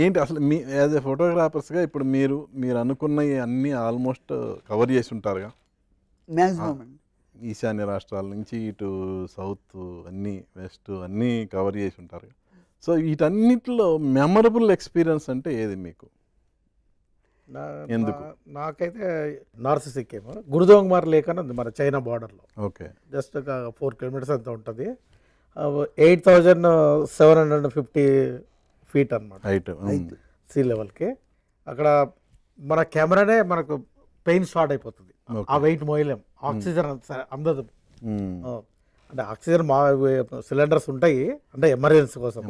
ఏంటి అసలు me as a ఫోటోగ్రాఫర్స్గా ఇప్పుడు మీరు అనుకున్నవి అన్నీ ఆల్మోస్ట్ కవర్ చేసి ఉంటారుగా. మ్యాక్సిమం అండి. ఈశాన్య రాష్ట్రాల నుంచి ఇటు సౌత్ అన్నీ వెస్ట్ అన్నీ కవర్ చేసి ఉంటారు. సో వీటన్నిటిలో మెమరబుల్ ఎక్స్పీరియన్స్ అంటే ఏది మీకు? ఎందుకు? నాకైతే నార్త్ సిక్కిం గురుదోంగ్మార్ లేక్ అని ఉంది మన చైనా బార్డర్లో. ఓకే. జస్ట్ ఒక 4 కిలోమీటర్స్ అంతా ఉంటుంది. 8,750 ఫీట్ అనమాట హైట్ సీ లెవెల్కి. అక్కడ మన కెమెరానే మనకు పెయిన్ స్టార్ట్ అయిపోతుంది. ఆ వెయిట్ మోయలేం, ఆక్సిజన్ అందదు. అంటే ఆక్సిజన్ సిలిండర్స్ ఉంటాయి అంటే ఎమర్జెన్సీ కోసం.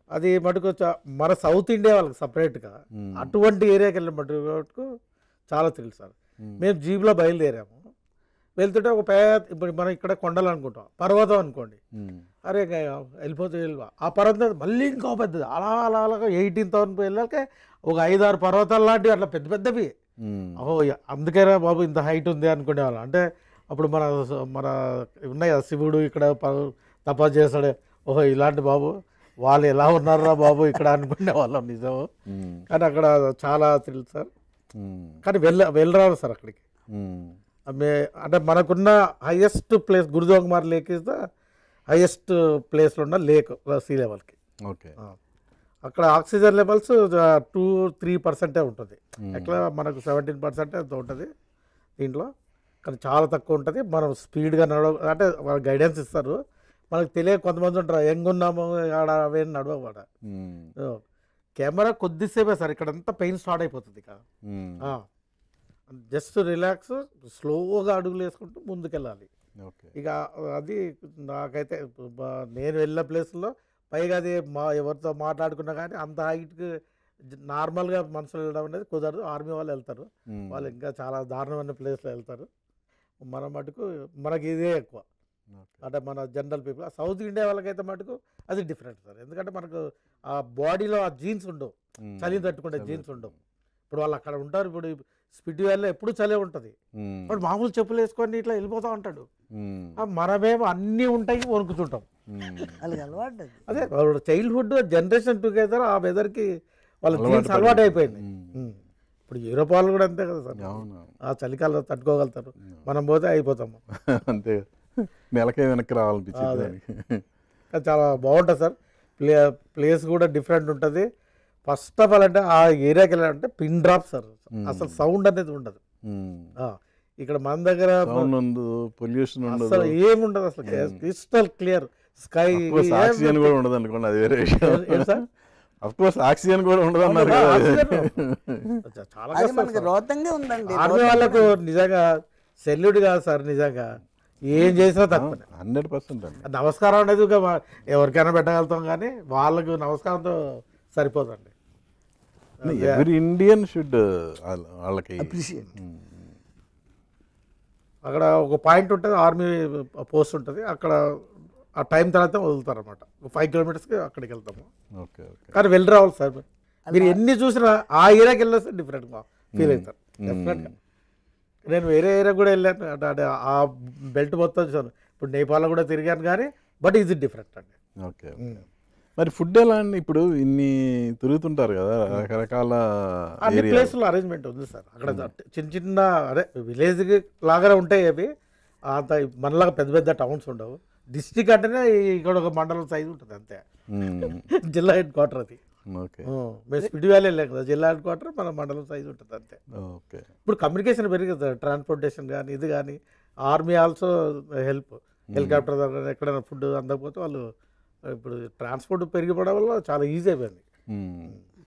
అది మటుకు మన సౌత్ ఇండియా వాళ్ళకి సపరేట్గా అటువంటి ఏరియాకి వెళ్ళిన మటుకు చాలా థ్రిల్ సార్. మేము జీప్లో బయలుదేరాము. వెళ్తుంటే ఒక ఇప్పుడు మనం ఇక్కడ కొండలు అనుకుంటాం, పర్వతం అనుకోండి, అరే వెళ్ళిపోతే ఆ పర్వతం మళ్ళీ ఇంకో పెద్దది అలా అలా అలాగా 18,000 వెళ్ళాకే ఒక 5-6 పర్వతాలు లాంటివి అట్లా పెద్ద పెద్దవి. ఓహో అందుకేనా బాబు ఇంత హైట్ ఉంది అనుకునేవాళ్ళం. అంటే అప్పుడు మన ఉన్నాయి శివుడు ఇక్కడ తపస్సు చేస్తాడు, ఓహో ఇలాంటి బాబు వాళ్ళు ఎలా ఉన్నారా బాబు ఇక్కడ అనుకునే వాళ్ళం నిజం. కానీ అక్కడ చాలా థ్రిల్ సార్. కానీ వెళ్ళరాదు సార్ అక్కడికి. అంటే మనకున్న highest place Gurudongmar lake is the highest ప్లేస్లో ఉన్న లేక్ సీ లెవెల్కి. ఓకే. అక్కడ ఆక్సిజన్ లెవెల్స్ 2-3% ఉంటుంది. ఎట్లా మనకు 17% అంత ఉంటుంది దీంట్లో, కానీ చాలా తక్కువ ఉంటుంది. మనం స్పీడ్గా అంటే వాళ్ళు గైడెన్స్ ఇస్తారు. మనకు తెలియక కొంతమంది ఉంటారు యంగ్ ఉన్నాము ఆడ అవే నడవవాడ. కెమెరా కొద్దిసేపే సార్ ఇక్కడంతా పెయిన్ స్టార్ట్ అయిపోతుంది. ఇక జస్ట్ రిలాక్స్ స్లోగా అడుగులు వేసుకుంటూ ముందుకెళ్ళాలి. ఇక అది నాకైతే నేను వెళ్ళిన ప్లేస్లో పైగా అది ఎవరితో మాట్లాడుకున్నా కానీ అంత హైట్కి నార్మల్గా మనుషులు వెళ్ళడం అనేది కుదరదు. ఆర్మీ వాళ్ళు వెళ్తారు, వాళ్ళు ఇంకా చాలా దారుణమైన ప్లేస్లో వెళ్తారు. మన మటుకు మనకి ఇదే ఎక్కువ. అంటే మన జనరల్ పీపుల్ సౌత్ ఇండియా వాళ్ళకైతే మటుకు అది డిఫరెంట్ సార్. ఎందుకంటే మనకు ఆ బాడీలో ఆ జీన్స్ ఉండవు, చలి తట్టుకుంటే జీన్స్ ఉండవు. ఇప్పుడు వాళ్ళు అక్కడ ఉంటారు. ఇప్పుడు స్పిటి వ్యాలీలో ఎప్పుడు చలే ఉంటుంది. వాడు మామూలు చెప్పులు వేసుకొని ఇట్లా వెళ్ళిపోతూ ఉంటాడు. మనమేమో అన్నీ ఉంటాయి వణుకుతుంటాం. వాళ్ళకి అలవాటు అదే చైల్డ్హుడ్ జనరేషన్ టుగెదర్ ఆ వెదర్కి వాళ్ళ జీన్స్ అలవాటు అయిపోయింది. ఇప్పుడు యూరోప్ వాళ్ళు కూడా అంతే కదా సార్, ఆ చలికాలం తట్టుకోగలుగుతారు. మనం పోతే అయిపోతాము అంతే. నెలకే వెనక్కి రావాలనిపించింది. చాలా బాగుంటుంది సార్. ప్లేస్ కూడా డిఫరెంట్ ఉంటుంది. ఫస్ట్ ఆఫ్ ఆల్ అంటే ఆ ఏరియాకి వెళ్ళాలంటే పిన్ డ్రాప్ సార్, అసలు సౌండ్ అనేది ఉండదు. ఇక్కడ మన దగ్గర పొల్యూషన్ అసలు ఏముండదు, అసలు క్రిస్టల్ క్లియర్ స్కై. ఆక్సిజన్ కూడా ఉండదు అనుకోండి, అది వేరే విషయం సార్. అఫ్ కోర్స్ ఆక్సిజన్ కూడా ఉండదు అన్నారు. చాలా ఆర్మీ వాళ్ళకు నిజంగా సెల్యూట్ కాదు సార్. నిజంగా ఏం చేసినా తక్కువ. 100% అండి. నమస్కారం అనేది ఎవరికైనా పెట్టగలుగుతాం కానీ వాళ్ళకు నమస్కారంతో సరిపోదండి. ఎవ్రీ ఇండియన్ షుడ్ వాళ్ళకి అక్కడ ఒక పాయింట్ ఉంటుంది, ఆర్మీ పోస్ట్ ఉంటుంది. అక్కడ ఆ టైం తర్వాత వదులుతారు అనమాట. 5 కిలోమీటర్స్కి అక్కడికి వెళ్తాము. కానీ వెళ్ళి రావాలి సార్. మీరు ఎన్ని చూసినా ఆ ఏరియాకి వెళ్ళేస్తే డిఫరెంట్గా ఫీల్ అవుతారు డెఫినెట్గా. నేను వేరే ఏరియా కూడా వెళ్ళాను, అంటే ఆ బెల్ట్ మొత్తం చూసాను. ఇప్పుడు నేపాల్లో కూడా తిరిగాను కానీ బట్ ఇది డిఫరెంట్ అండి. ఓకే. మరి ఫుడ్ ఎలా అండి? ఇప్పుడు ఇన్ని తిరుగుతుంటారు కదా, రకరకాల అన్ని ప్లేస్లో అరేంజ్మెంట్ ఉంది సార్. అక్కడ చిన్న చిన్న అదే విలేజ్ లాగానే ఉంటాయి అవి. అంత మనలాగా పెద్ద పెద్ద టౌన్స్ ఉండవు. డిస్టిక్ అంటేనే ఇక్కడ ఒక మండలం సైజు ఉంటుంది అంతే. జిల్లా హెడ్ క్వార్టర్ అది. మేము స్పిటి వ్యాలీ వెళ్ళాం కదా, జిల్లా హెడ్ క్వార్టర్ మన మండలం సైజు ఉంటుంది అంతే. ఇప్పుడు కమ్యూనికేషన్ పెరిగింది, ట్రాన్స్పోర్టేషన్ కానీ ఇది కానీ. ఆర్మీ ఆల్సో హెల్ప్, హెలికాప్టర్ దగ్గర ఎక్కడైనా ఫుడ్ అందకపోతే వాళ్ళు ఇప్పుడు ట్రాన్స్పోర్ట్ పెరిగిపోవడం వల్ల చాలా ఈజీ అయిపోయింది.